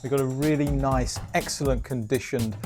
We've got a really nice, excellent conditioned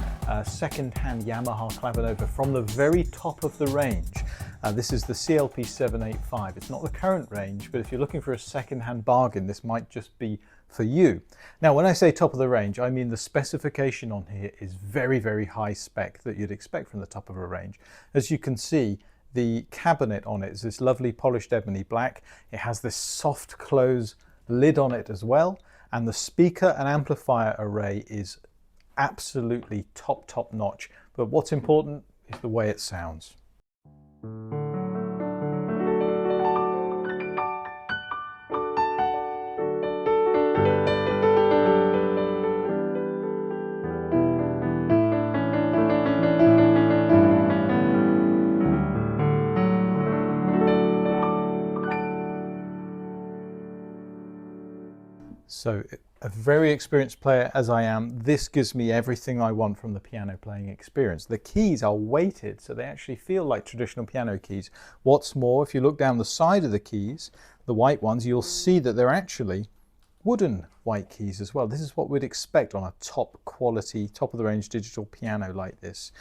second-hand Yamaha Clavinova from the very top of the range. This is the CLP-785. It's not the current range, but if you're looking for a second-hand bargain, this might just be for you. Now, when I say top of the range, I mean the specification on here is very, very high spec that you'd expect from the top of a range. As you can see, the cabinet on it is this lovely polished ebony black. It has this soft close lid on it as well, and the speaker and amplifier array is absolutely top notch. But what's important is the way it sounds. So, a very experienced player as I am, this gives me everything I want from the piano playing experience. The keys are weighted, so they actually feel like traditional piano keys. What's more, if you look down the side of the keys, the white ones, you'll see that they're actually wooden white keys as well. This is what we'd expect on a top quality, top of the range digital piano like this.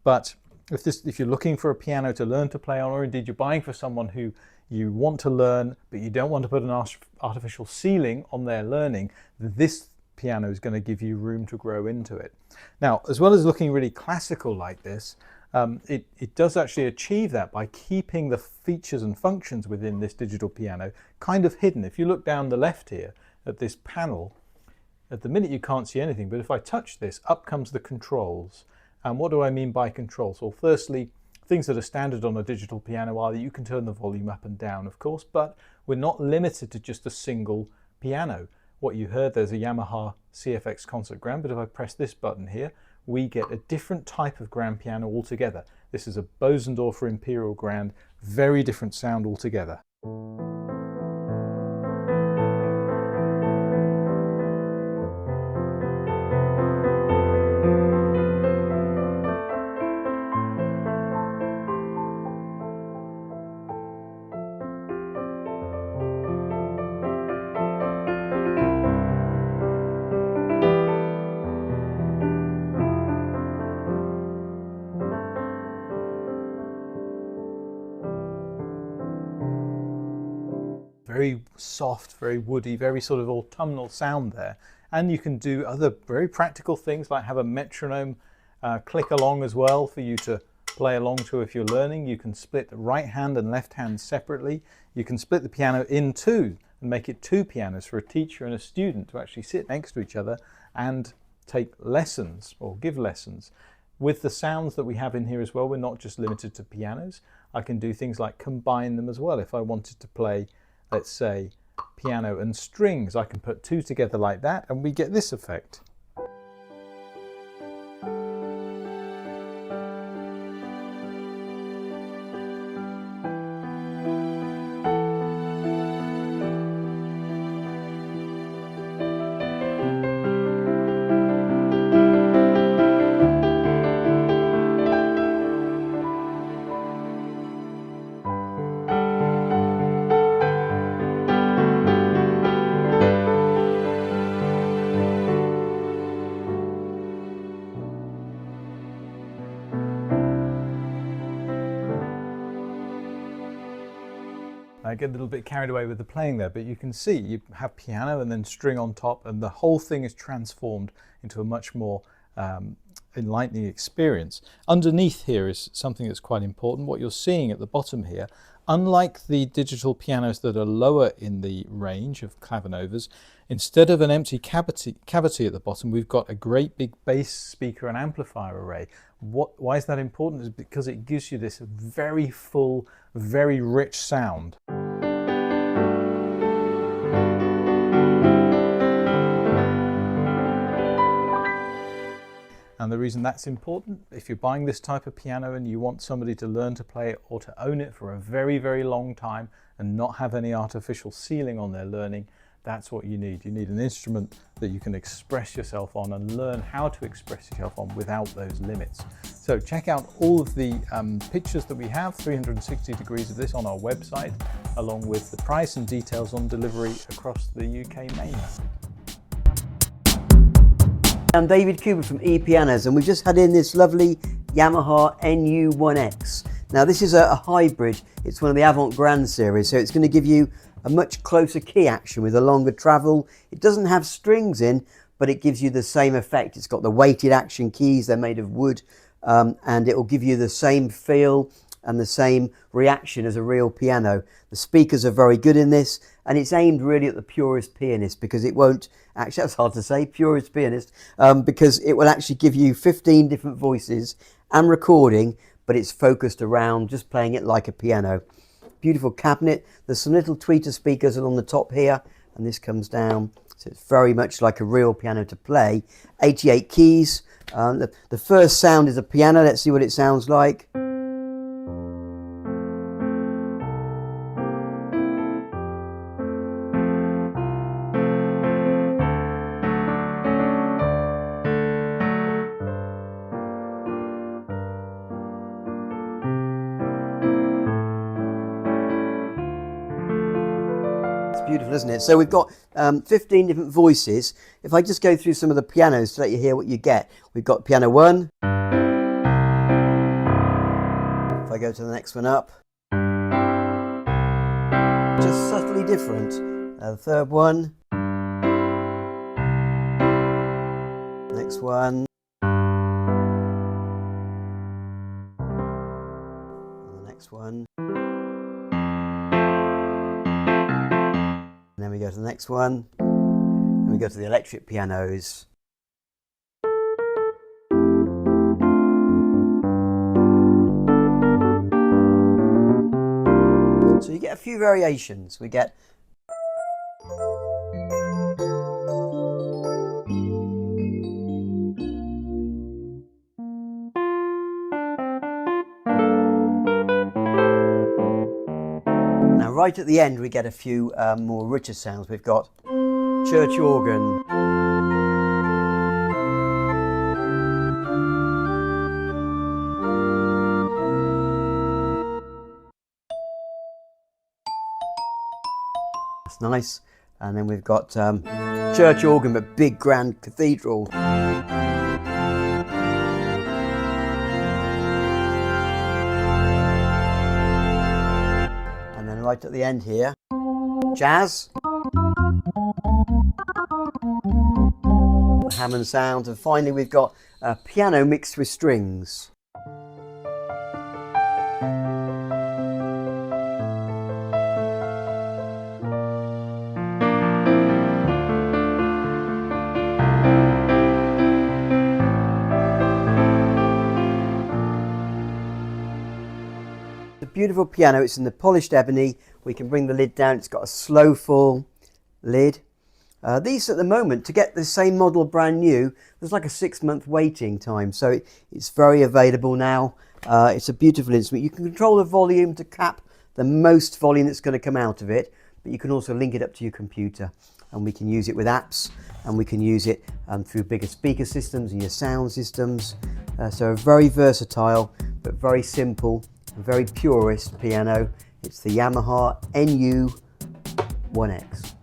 But if you're looking for a piano to learn to play on, or indeed you're buying for someone who you want to learn, but you don't want to put an artificial ceiling on their learning, this piano is going to give you room to grow into it. Now, as well as looking really classical like this, it does actually achieve that by keeping the features and functions within this digital piano kind of hidden. If you look down the left here at this panel, at the minute you can't see anything, but if I touch this, up comes the controls. And what do I mean by controls? Well, firstly, things that are standard on a digital piano are that you can turn the volume up and down, of course, but we're not limited to just a single piano. What you heard, there's a Yamaha CFX Concert Grand, but if I press this button here, we get a different type of grand piano altogether. This is a Bosendorfer Imperial Grand, very different sound altogether. Very soft, very woody, very sort of autumnal sound there. And you can do other very practical things like have a metronome click along as well for you to play along to if you're learning. You can split the right hand and left hand separately. You can split the piano in two and make it two pianos for a teacher and a student to actually sit next to each other and take lessons or give lessons. With the sounds that we have in here as well, we're not just limited to pianos. I can do things like combine them as well. If I wanted to play, let's say, piano and strings, I can put two together like that and we get this effect. I get a little bit carried away with the playing there, but you can see you have piano and then string on top, and the whole thing is transformed into a much more enlightening experience. Underneath here is something that's quite important. What you're seeing at the bottom here, unlike the digital pianos that are lower in the range of Clavinovas, instead of an empty cavity at the bottom, we've got a great big bass speaker and amplifier array. Why is that important? Is because it gives you this very full, very rich sound. And the reason that's important, if you're buying this type of piano and you want somebody to learn to play it or to own it for a very, very long time and not have any artificial ceiling on their learning, that's what you need. You need an instrument that you can express yourself on and learn how to express yourself on without those limits. So check out all of the pictures that we have, 360 degrees of this on our website, along with the price and details on delivery across the UK mainland. I'm David Cooper from ePianos, and we've just had in this lovely Yamaha NU1X. Now this is a hybrid. It's one of the AvantGrand series, so it's going to give you a much closer key action with a longer travel. It doesn't have strings in, but it gives you the same effect. It's got the weighted action keys. They're made of wood, and it will give you the same feel and the same reaction as a real piano. The speakers are very good in this, and it's aimed really at the purist pianist, because it won't actually, that's hard to say, purist pianist, because it will actually give you 15 different voices and recording, but it's focused around just playing it like a piano. Beautiful cabinet. There's some little tweeter speakers along the top here, and this comes down, so it's very much like a real piano to play. 88 keys. The first sound is a piano. Let's see what it sounds like. Beautiful, isn't it? So we've got 15 different voices. If I just go through some of the pianos to let you hear what you get. We've got piano 1. If I go to the next one up, just subtly different. The third one, next one, and the next one. And then we go to the next one, and we go to the electric pianos. So you get a few variations. We get now right at the end we get a few more richer sounds. We've got church organ, that's nice, and then we've got church organ but big grand cathedral. And then right at the end here, jazz, Hammond sound, and finally we've got piano mixed with strings. The beautiful piano, it's in the polished ebony. We can bring the lid down, it's got a slow fall lid. These at the moment, to get the same model brand new, there's like a 6-month waiting time, so it's very available now. It's a beautiful instrument. You can control the volume to cap the most volume that's going to come out of it, but you can also link it up to your computer, and we can use it with apps, and we can use it through bigger speaker systems and your sound systems. So a very versatile but very simple, very purist piano. It's the Yamaha NU1X.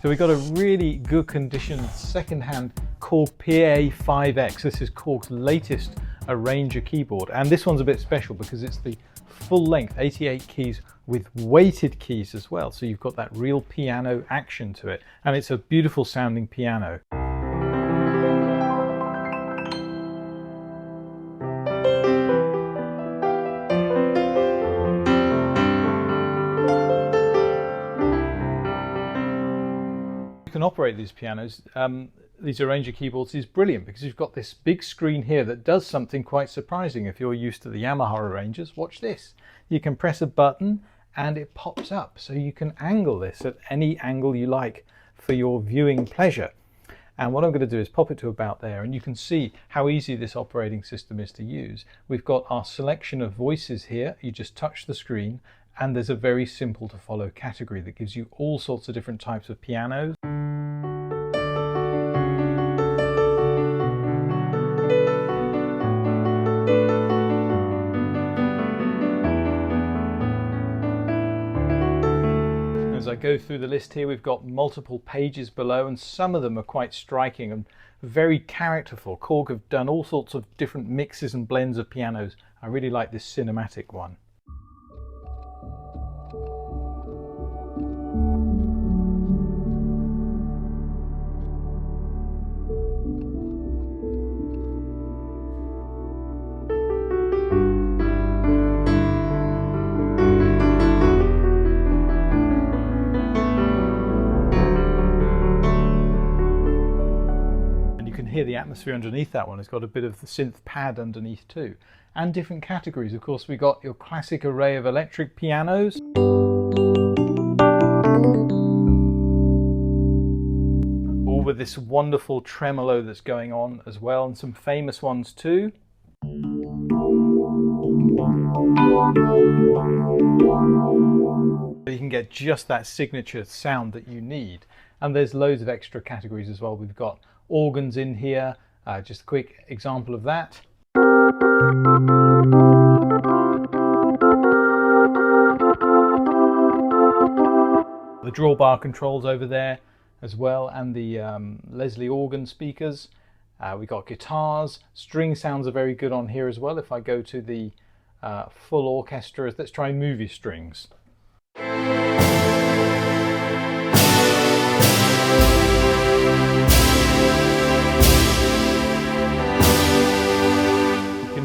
So we've got a really good condition second-hand Korg Pa5X. This is Korg's latest arranger keyboard, and this one's a bit special because it's the full length 88 keys with weighted keys as well, so you've got that real piano action to it, and it's a beautiful sounding piano. You can operate these pianos, these arranger keyboards, is brilliant because you've got this big screen here that does something quite surprising. If you're used to the Yamaha arrangers, watch this. You can press a button and it pops up, so you can angle this at any angle you like for your viewing pleasure. And what I'm going to do is pop it to about there, and you can see how easy this operating system is to use. We've got our selection of voices here. You just touch the screen, and there's a very simple to follow category that gives you all sorts of different types of pianos. As I I go through the list here, we've got multiple pages below, and some of them are quite striking and very characterful. Korg have done all sorts of different mixes and blends of pianos. I really like this cinematic one. Hear the atmosphere underneath that one. It's got a bit of the synth pad underneath too, and different categories. Of course, we got your classic array of electric pianos, all with this wonderful tremolo that's going on as well, and some famous ones too. You can get just that signature sound that you need, and there's loads of extra categories as well. We've got organs in here, just a quick example of that. The drawbar controls over there as well, and the Leslie organ speakers. We got guitars, string sounds are very good on here as well. If I go to the full orchestra, let's try movie strings.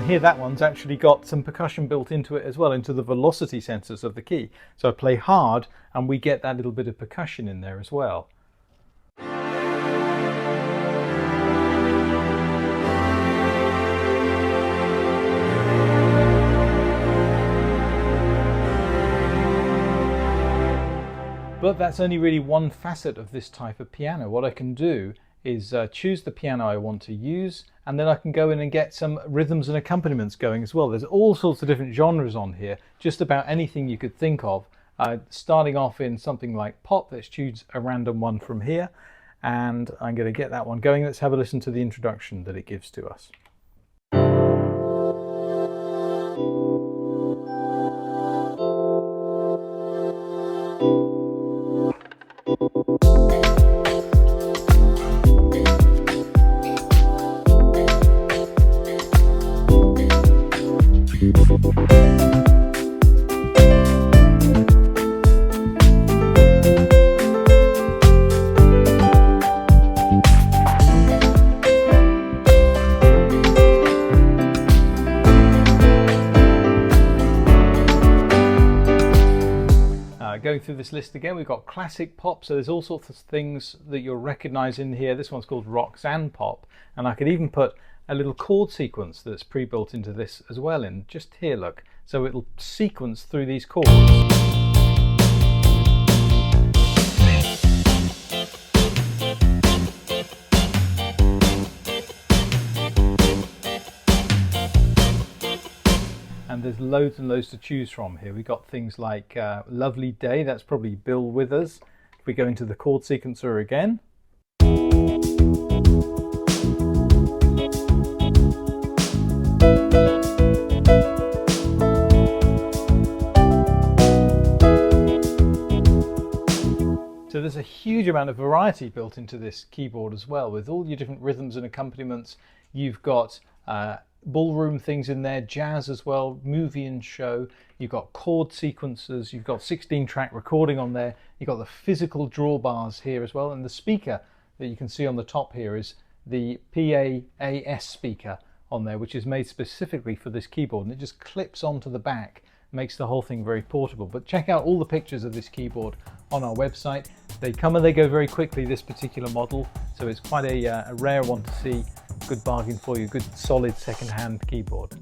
Here that one's actually got some percussion built into it as well, into the velocity sensors of the key. So I play hard and we get that little bit of percussion in there as well. But that's only really one facet of this type of piano. What I can do is choose the piano I want to use, and then I can go in and get some rhythms and accompaniments going as well. There's all sorts of different genres on here, just about anything you could think of. Starting off in something like pop, let's choose a random one from here, and I'm going to get that one going. Let's have a listen to the introduction that it gives to us. Going through this list again, we've got classic pop, so there's all sorts of things that you'll recognize in here. This one's called Roxanne Pop, and I could even put a little chord sequence that's pre-built into this as well in just here, look. So it'll sequence through these chords. And there's loads and loads to choose from here. We've got things like Lovely Day, that's probably Bill Withers. If we go into the chord sequencer again. So there's a huge amount of variety built into this keyboard as well, with all your different rhythms and accompaniments. You've got ballroom things in there, jazz as well, movie and show. You've got chord sequencers, you've got 16-track recording on there, you've got the physical drawbars here as well, and the speaker that you can see on the top here is the PA-AS speaker on there, which is made specifically for this keyboard, and it just clips onto the back, makes the whole thing very portable. But check out all the pictures of this keyboard on our website. They come and they go very quickly, this particular model, so it's quite a rare one to see. Good bargain for you, good solid second-hand keyboard.